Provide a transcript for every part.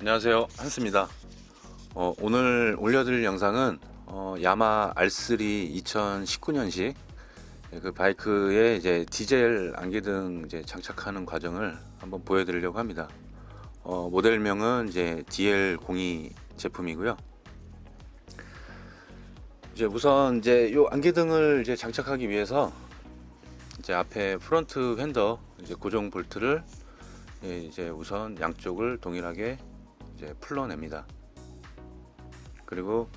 안녕하세요, 한스입니다. 오늘 올려드릴 영상은 야마 R3 2019년식 그 바이크에 이제 디젤 안개등 이제 장착하는 과정을 한번 보여드리려고 합니다. 모델명은 이제 DL02 제품이고요. 이제 우선 이제 요 안개등을 이제 장착하기 위해서 이제 앞에 프론트 휀더 이제 고정 볼트를 이제 우선 양쪽을 동일하게 이제 풀러냅니다. 그리고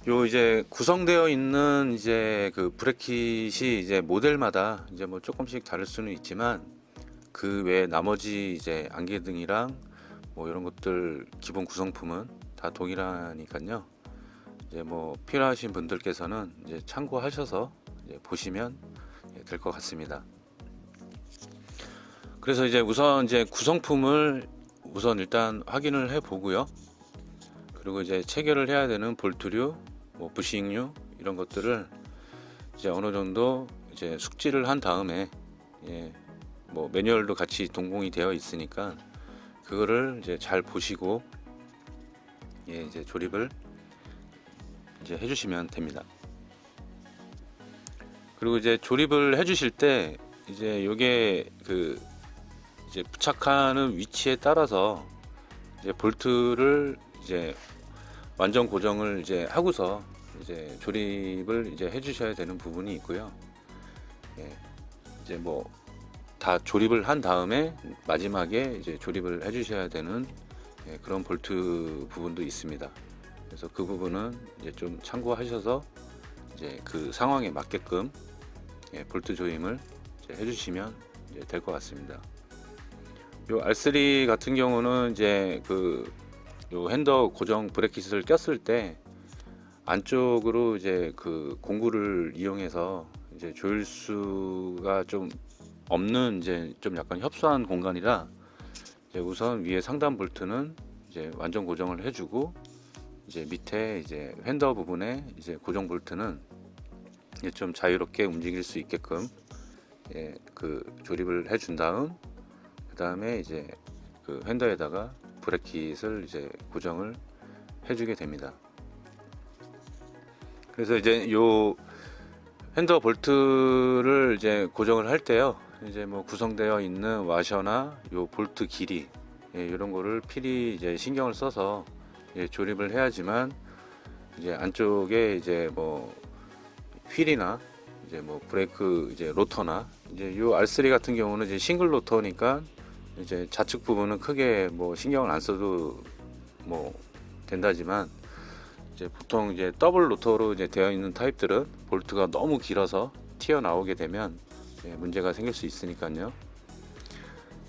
요 이제 구성되어 있는 이제 그 브레킷이 이제 모델마다 이제 뭐 조금씩 다를 수는 있지만 그 외에 나머지 이제 안개등이랑 뭐 이런 것들 기본 구성품은 다 동일하니까요. 이제 뭐 필요하신 분들께서는 이제 참고하셔서 이제 보시면 될 것 같습니다. 그래서 이제 우선 이제 구성품을 우선 일단 확인을 해 보고요. 그리고 이제 체결을 해야 되는 볼트류, 뭐 부식류 이런 것들을 이제 어느 정도 이제 숙지를 한 다음에 뭐 매뉴얼도 같이 동봉이 되어 있으니까 그거를 이제 잘 보시고 이제 조립을 이제 해주시면 됩니다. 그리고 이제 조립을 해주실 때 이제 요게 그 이제 부착하는 위치에 따라서 이제 볼트를 이제 완전 고정을 이제 하고서 이제 조립을 이제 해주셔야 되는 부분이 있고요. 이제 뭐 다 조립을 한 다음에 마지막에 이제 조립을 해주셔야 되는 그런 볼트 부분도 있습니다. 그래서 그 부분은 이제 좀 참고하셔서 이제 그 상황에 맞게끔 볼트 조임을 이제 해주시면 될 것 같습니다. 요 R3 같은 경우는 이제 그 요 핸더 고정 브레킷을 꼈을 때 안쪽으로 이제 그 공구를 이용해서 이제 조일 수가 좀 없는 이제 좀 약간 협소한 공간이라 이제 우선 위에 상단 볼트는 이제 완전 고정을 해주고 이제 밑에 이제 핸더 부분에 이제 고정 볼트는 이제 좀 자유롭게 움직일 수 있게끔 그 조립을 해준 다음 그 다음에 이제 그 핸더에다가 브레킷을 이제 고정을 해주게 됩니다. 그래서 이제 요 핸더 볼트를 이제 고정을 할 때요, 이제 뭐 구성되어 있는 와셔나 요 볼트 길이 이런 거를 필히 이제 신경을 써서 조립을 해야지만 이제 안쪽에 이제 뭐 휠이나 이제 뭐 브레이크 이제 로터나 이제 요 R3 같은 경우는 이제 싱글 로터니까 이제 좌측 부분은 크게 뭐 신경을 안 써도 뭐 된다지만 이제 보통 이제 더블 로터로 이제 되어 있는 타입들은 볼트가 너무 길어서 튀어나오게 되면 문제가 생길 수 있으니까요.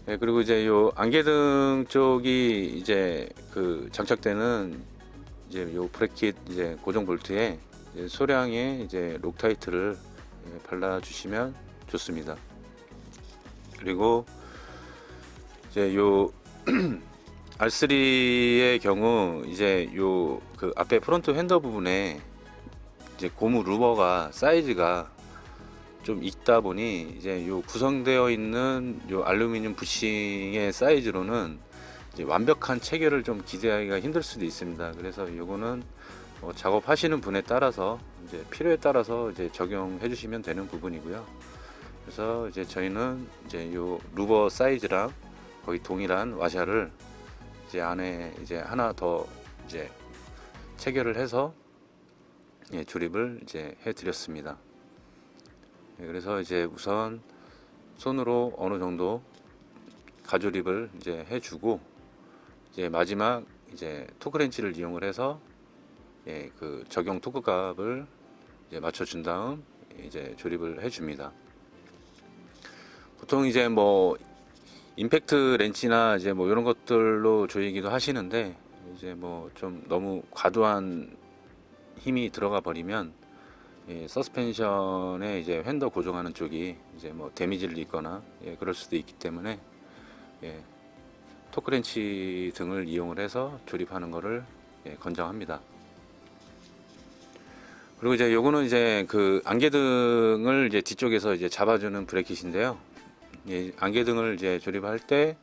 그리고 이제 요 안개등 쪽이 이제 그 장착되는 이제 요 브레킷 이제 고정 볼트에 이제 소량의 이제 록타이트를 발라 주시면 좋습니다. 그리고 이제 요 R3의 경우 이제 요 그 앞에 프론트 핸더 부분에 이제 고무 루버가 사이즈가 좀 있다 보니 이제 요 구성되어 있는 요 알루미늄 부싱의 사이즈로는 이제 완벽한 체결을 좀 기대하기가 힘들 수도 있습니다. 그래서 요거는 작업하시는 분에 따라서 이제 필요에 따라서 이제 적용해 주시면 되는 부분이고요. 그래서 이제 저희는 이제 요 루버 사이즈랑 거의 동일한 와샤를 이제 안에 이제 하나 더 이제 체결을 해서 조립을 이제 해 드렸습니다. 그래서 이제 우선 손으로 어느 정도 가조립을 이제 해주고 이제 마지막 이제 토크렌치를 이용을 해서 그 적용 토크 값을 이제 맞춰준 다음 이제 조립을 해줍니다. 보통 이제 뭐 임팩트 렌치나 이제 뭐 이런 것들로 조이기도 하시는데 이제 뭐 좀 너무 과도한 힘이 들어가 버리면 서스펜션에 이제 휀더 고정하는 쪽이 이제 뭐 데미지를 입거나 그럴 수도 있기 때문에 토크렌치 등을 이용을 해서 조립하는 것을 권장합니다. 그리고 이제 요거는 이제 그 안개등을 이제 뒤쪽에서 이제 잡아주는 브레킷인데요. 안개등을 이제 조립할 때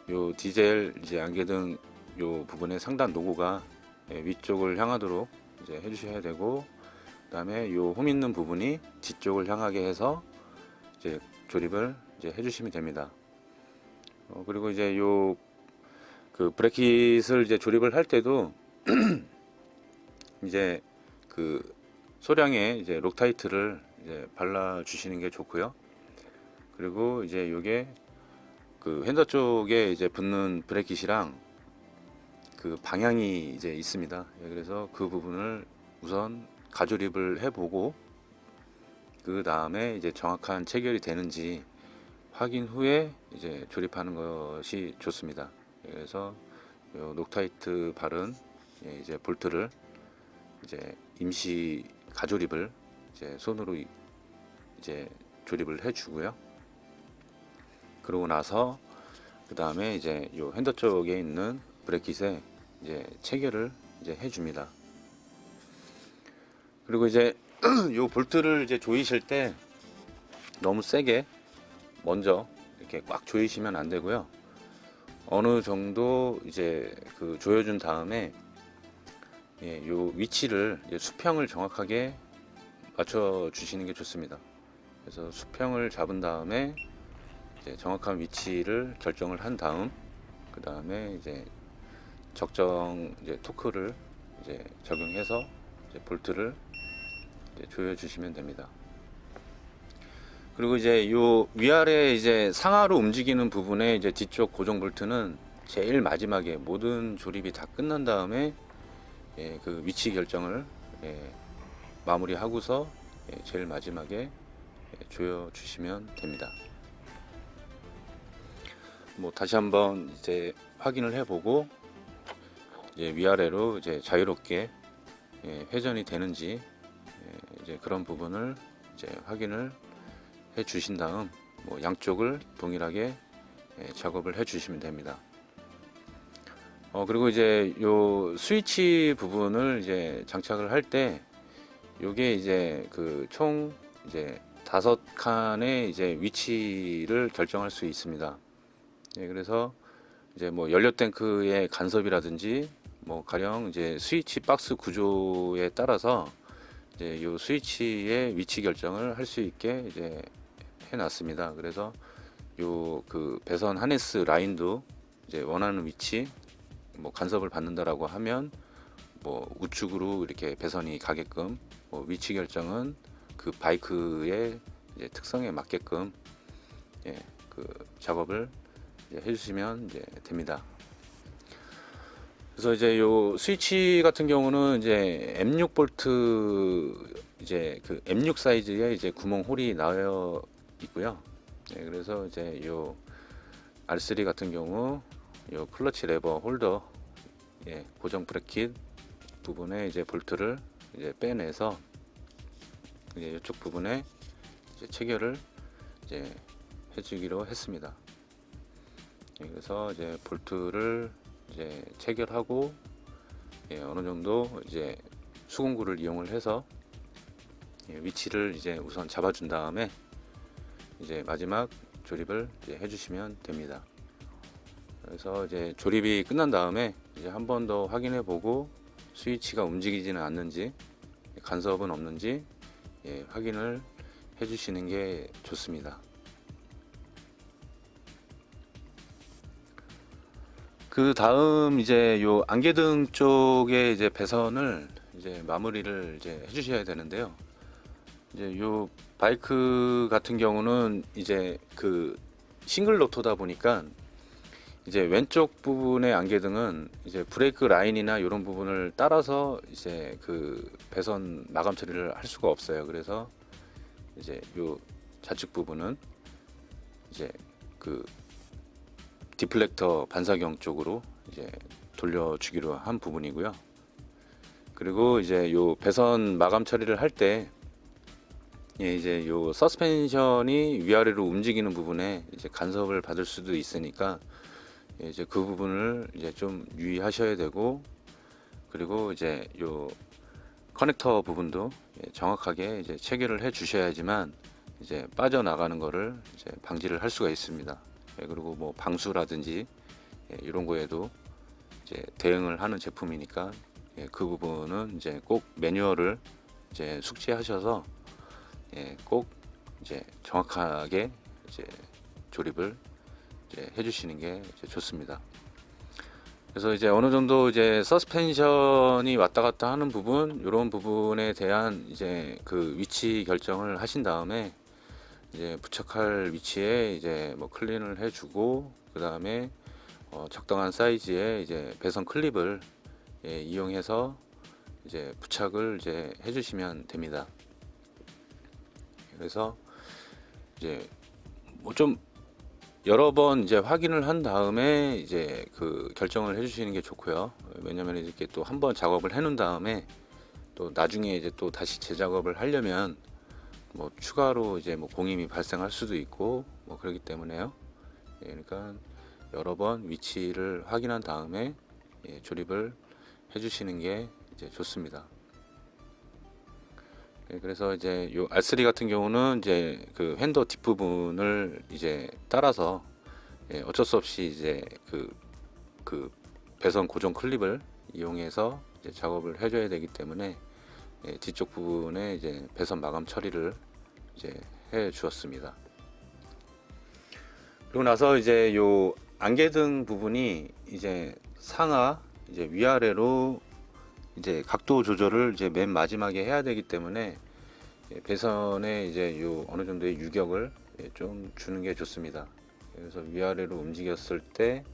요 디젤 이제 안개등 요 부분의 상단 노고가 위쪽을 향하도록 이제 해주셔야 되고, 그다음에 요 홈 있는 부분이 뒤쪽을 향하게 해서 이제 조립을 이제 해주시면 됩니다. 그리고 이제 요 그 브레킷을 이제 조립을 할 때도 이제 그 소량의 이제 록타이트를 이제 발라 주시는 게 좋고요. 그리고 이제 요게 그 핸더 쪽에 이제 붙는 브레킷이랑 그 방향이 이제 있습니다. 그래서 그 부분을 우선 가조립을 해보고 그 다음에 이제 정확한 체결이 되는지 확인 후에 이제 조립하는 것이 좋습니다. 그래서 요 록타이트 바른 이제 볼트를 이제 임시 가조립을 이제 손으로 이제 조립을 해주고요. 그러고 나서 그 다음에 이제 요 핸더 쪽에 있는 브레킷에 이제 체결을 이제 해줍니다. 그리고 이제 요 볼트를 이제 조이실 때 너무 세게 먼저 이렇게 꽉 조이시면 안 되고요. 어느 정도 이제 그 조여준 다음에 요 위치를 이제 수평을 정확하게 맞춰 주시는 게 좋습니다. 그래서 수평을 잡은 다음에 이제 정확한 위치를 결정을 한 다음 그 다음에 이제 적정 이제 토크를 이제 적용해서 이제 볼트를 이제 조여 주시면 됩니다. 그리고 이제 요 위아래 이제 상하로 움직이는 부분에 이제 뒤쪽 고정 볼트는 제일 마지막에 모든 조립이 다 끝난 다음에 그 위치 결정을 마무리하고서 제일 마지막에 조여 주시면 됩니다. 뭐 다시 한번 이제 확인을 해보고 이제 위아래로 이제 자유롭게 회전이 되는지 이제 그런 부분을 이제 확인을 해 주신 다음 뭐 양쪽을 동일하게 작업을 해 주시면 됩니다. 그리고 이제 요 스위치 부분을 이제 장착을 할 때 요게 이제 그 총 이제 5칸의 이제 위치를 결정할 수 있습니다. 그래서 이제 뭐 연료 탱크의 간섭이라든지 뭐 가령 이제 스위치 박스 구조에 따라서 이제 요 스위치의 위치 결정을 할 수 있게 이제 해놨습니다. 그래서 요 그 배선 하네스 라인도 이제 원하는 위치 뭐 간섭을 받는다라고 하면 뭐 우측으로 이렇게 배선이 가게끔 뭐 위치 결정은 그 바이크의 이제 특성에 맞게끔 그 작업을 해주시면 이제 됩니다. 그래서 이제 요 스위치 같은 경우는 이제 M6 볼트 이제 그 M6 사이즈의 이제 구멍 홀이 나와 있고요. 그래서 이제 요 R3 같은 경우 요 클러치 레버 홀더 고정 브레킷 부분에 이제 볼트를 이제 빼내서 이제 이쪽 부분에 이제 체결을 이제 해주기로 했습니다. 그래서 이제 볼트를 이제 체결하고 어느 정도 이제 수공구를 이용을 해서 위치를 이제 우선 잡아준 다음에 이제 마지막 조립을 이제 해주시면 됩니다. 그래서 이제 조립이 끝난 다음에 이제 한 번 더 확인해 보고 스위치가 움직이지는 않는지 간섭은 없는지 확인을 해주시는 게 좋습니다. 그 다음 이제 요 안개등 쪽에 이제 배선을 이제 마무리를 이제 해주셔야 되는데요. 이제 요 바이크 같은 경우는 이제 그 싱글 로터다 보니까 이제 왼쪽 부분의 안개등은 이제 브레이크 라인이나 이런 부분을 따라서 이제 그 배선 마감 처리를 할 수가 없어요. 그래서 이제 요 좌측 부분은 이제 그 디플렉터 반사경 쪽으로 이제 돌려주기로 한 부분이고요. 그리고 이제 요 배선 마감 처리를 할 때 이제 요 서스펜션이 위아래로 움직이는 부분에 이제 간섭을 받을 수도 있으니까 이제 그 부분을 이제 좀 유의하셔야 되고, 그리고 이제 요 커넥터 부분도 정확하게 이제 체결을 해 주셔야지만 이제 빠져나가는 거를 이제 방지를 할 수가 있습니다. 그리고 뭐 방수라든지 이런 거에도 이제 대응을 하는 제품이니까 그 부분은 이제 꼭 매뉴얼을 이제 숙지하셔서 꼭 이제 정확하게 이제 조립을 이제 해주시는 게 이제 좋습니다. 그래서 이제 어느 정도 이제 서스펜션이 왔다 갔다 하는 부분, 이런 부분에 대한 이제 그 위치 결정을 하신 다음에 이제 부착할 위치에 이제 뭐 클린을 해주고, 그 다음에 적당한 사이즈의 이제 배선 클립을 이용해서 이제 부착을 이제 해주시면 됩니다. 그래서 이제 뭐 좀 여러 번 이제 확인을 한 다음에 이제 그 결정을 해주시는 게 좋고요. 왜냐면 이렇게 또 한번 작업을 해놓은 다음에 또 나중에 이제 또 다시 재작업을 하려면 뭐 추가로 이제 뭐 공임이 발생할 수도 있고 뭐 그렇기 때문에요. 그러니까 여러 번 위치를 확인한 다음에 조립을 해주시는 게 이제 좋습니다. 그래서 이제 요 R3 같은 경우는 이제 그 핸더 뒷부분을 이제 따라서 어쩔 수 없이 이제 그 배선 고정 클립을 이용해서 이제 작업을 해줘야 되기 때문에 뒤쪽 부분에 이제 배선 마감 처리를 이제 해 주었습니다. 그리고 나서 이제 요 안개등 부분이 이제 상하 이제 위아래로 이제 각도 조절을 이제 맨 마지막에 해야 되기 때문에 배선에 이제 요 어느 정도의 유격을 좀 주는 게 좋습니다. 그래서 위아래로 움직였을 때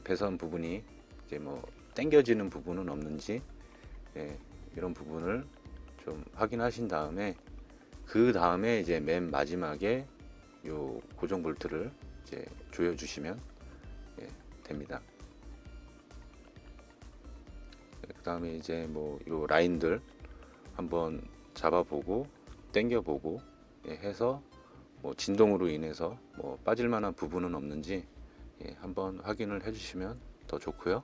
배선 부분이 이제 뭐 당겨지는 부분은 없는지 이런 부분을 좀 확인하신 다음에 그 다음에 이제 맨 마지막에 요 고정 볼트를 이제 조여 주시면 됩니다. 그 다음에 이제 뭐 요 라인들 한번 잡아보고 당겨보고 해서 뭐 진동으로 인해서 뭐 빠질 만한 부분은 없는지 한번 확인을 해주시면 더 좋고요.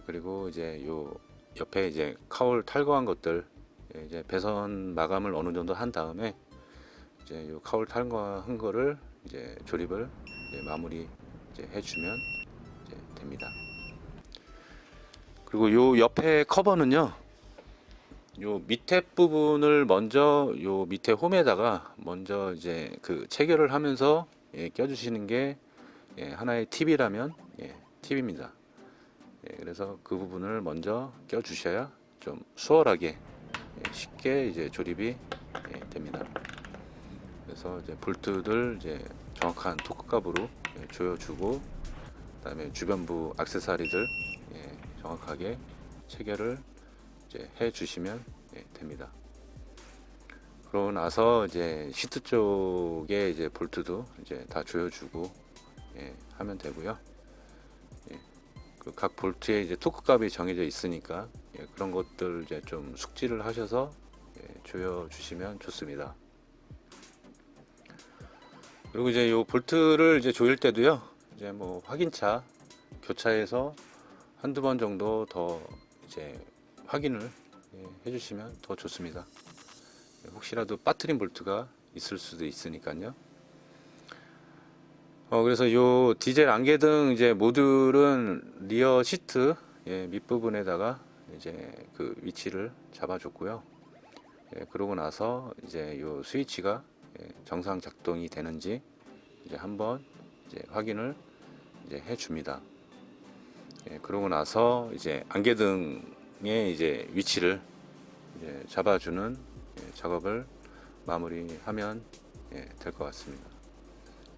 그리고 이제 요 옆에 이제 카울 탈거한 것들 이제 배선 마감을 어느 정도 한 다음에 이제 요 카울 탈거한 거를 이제 조립을 이제 마무리 이제 해주면 이제 됩니다. 그리고 요 옆에 커버는요, 요 밑에 부분을 먼저 요 밑에 홈에다가 먼저 이제 그 체결을 하면서 껴주시는 게 하나의 팁이라면 팁입니다. 그래서 그 부분을 먼저 껴주셔야 좀 수월하게 쉽게 이제 조립이 됩니다. 그래서 이제 볼트들 이제 정확한 토크값으로 조여주고, 그다음에 주변부 액세서리들 정확하게 체결을 이제 해 주시면 됩니다. 그러고 나서 이제 시트 쪽에 이제 볼트도 이제 다 조여주고 하면 되고요. 그 각 볼트에 이제 토크 값이 정해져 있으니까 그런 것들 이제 좀 숙지를 하셔서 조여 주시면 좋습니다. 그리고 이제 요 볼트를 이제 조일 때도요, 이제 뭐 확인차 교차해서 한두 번 정도 더 이제 확인을 해주시면 더 좋습니다. 혹시라도 빠뜨린 볼트가 있을 수도 있으니까요. 그래서 요 디젤 안개등 이제 모듈은 리어 시트 밑부분에다가 이제 그 위치를 잡아줬고요. 그러고 나서 이제 요 스위치가 정상 작동이 되는지 이제 한번 이제 확인을 이제 해줍니다. 그러고 나서 이제 안개등의 이제 위치를 이제 잡아주는 작업을 마무리하면 될 것 같습니다.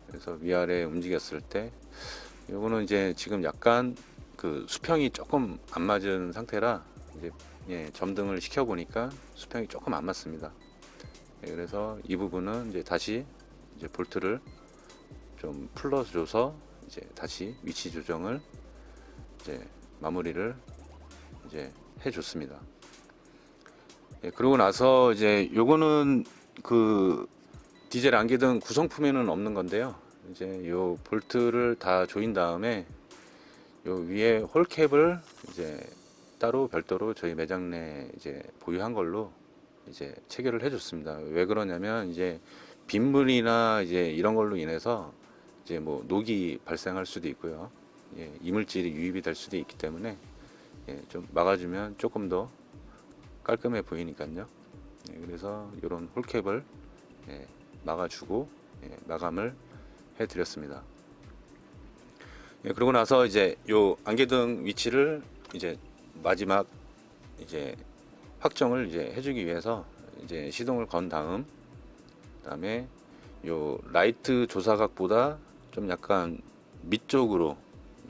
그래서 위아래 움직였을 때 요거는 이제 지금 약간 그 수평이 조금 안 맞은 상태라 이제 점등을 시켜 보니까 수평이 조금 안 맞습니다. 그래서 이 부분은 이제 다시 이제 볼트를 좀 풀어줘서 이제 다시 위치 조정을 이제 마무리를 이제 해줬습니다. 그러고 나서 이제 요거는 그 디젤 안개등 구성품에는 없는 건데요. 이제 요 볼트를 다 조인 다음에 요 위에 홀캡을 이제 따로 별도로 저희 매장 내 이제 보유한 걸로 이제 체결을 해줬습니다. 왜 그러냐면 이제 빗물이나 이제 이런 걸로 인해서 이제 뭐 녹이 발생할 수도 있고요. 예, 이물질이 유입이 될 수도 있기 때문에 예, 좀 막아주면 조금 더 깔끔해 보이니까요. 예, 그래서 이런 홀캡을 예, 막아주고 예, 마감을 해드렸습니다. 예, 그러고 나서 이제 요 안개등 위치를 이제 마지막 이제 확정을 이제 해주기 위해서 이제 시동을 건 다음, 그다음에 요 라이트 조사각보다 좀 약간 밑쪽으로,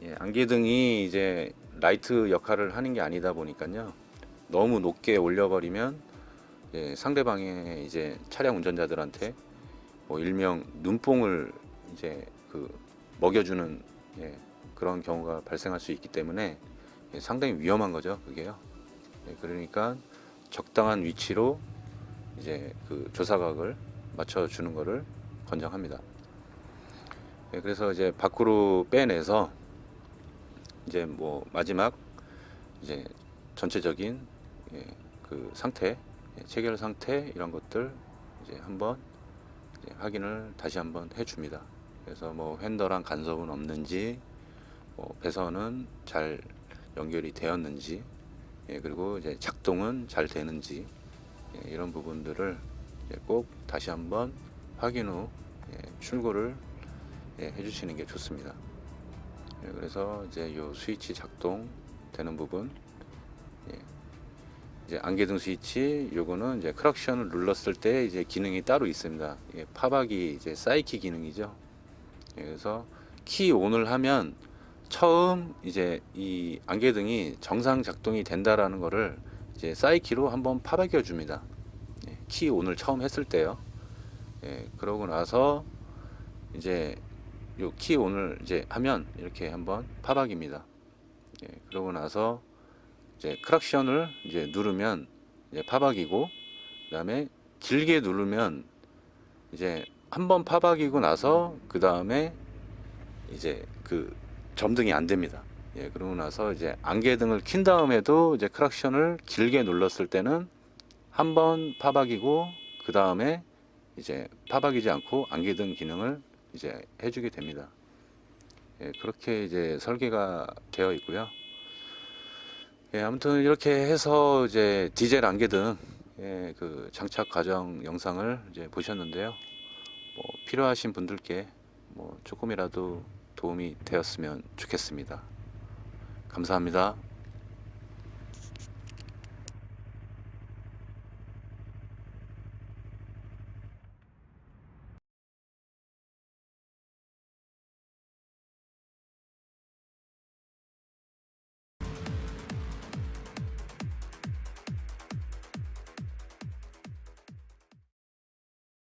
예, 안개등이 이제 라이트 역할을 하는 게 아니다 보니까요, 너무 높게 올려버리면 예, 상대방의 이제 차량 운전자들한테 뭐 일명 눈뽕을 이제 그 먹여주는 예, 그런 경우가 발생할 수 있기 때문에 예, 상당히 위험한 거죠, 그게요. 예, 그러니까 적당한 위치로 이제 그 조사각을 맞춰주는 것을 권장합니다. 예, 그래서 이제 밖으로 빼내서 이제 뭐 마지막 이제 전체적인 예, 그 상태, 예, 체결 상태 이런 것들 이제 한번 이제 확인을 다시 한번 해줍니다. 그래서 뭐 휀더랑 간섭은 없는지, 뭐 배선은 잘 연결이 되었는지, 예, 그리고 이제 작동은 잘 되는지, 예, 이런 부분들을 꼭 다시 한번 확인 후 예, 출고를 예, 해주시는 게 좋습니다. 예, 그래서 이제 요 스위치 작동 되는 부분, 예, 이제 안개등 스위치 요거는 이제 크락션을 눌렀을 때 이제 기능이 따로 있습니다. 예, 파박이 이제 사이키 기능이죠. 예, 그래서 키 온을 하면 처음 이제 이 안개등이 정상 작동이 된다라는 거를 이제 사이키로 한번 파박여 줍니다. 예, 키 온을 처음 했을 때요. 예, 그러고 나서 이제 요 키 온을 이제 하면 이렇게 한번 파박입니다. 예, 그러고 나서 이제 크락션을 이제 누르면 이제 파박이고, 그 다음에 길게 누르면 이제 한번 파박이고 나서 그 다음에 이제 그 점등이 안 됩니다. 예, 그러고 나서 이제 안개등을 킨 다음에도 이제 크락션을 길게 눌렀을 때는 한번 파박이고 그 다음에 이제 파박이지 않고 안개등 기능을 이제 해주게 됩니다. 예, 그렇게 이제 설계가 되어 있고요. 예, 아무튼 이렇게 해서 이제 디젤 안개등 예, 그 장착 과정 영상을 이제 보셨는데요. 뭐 필요하신 분들께 뭐 조금이라도 도움이 되었으면 좋겠습니다. 감사합니다.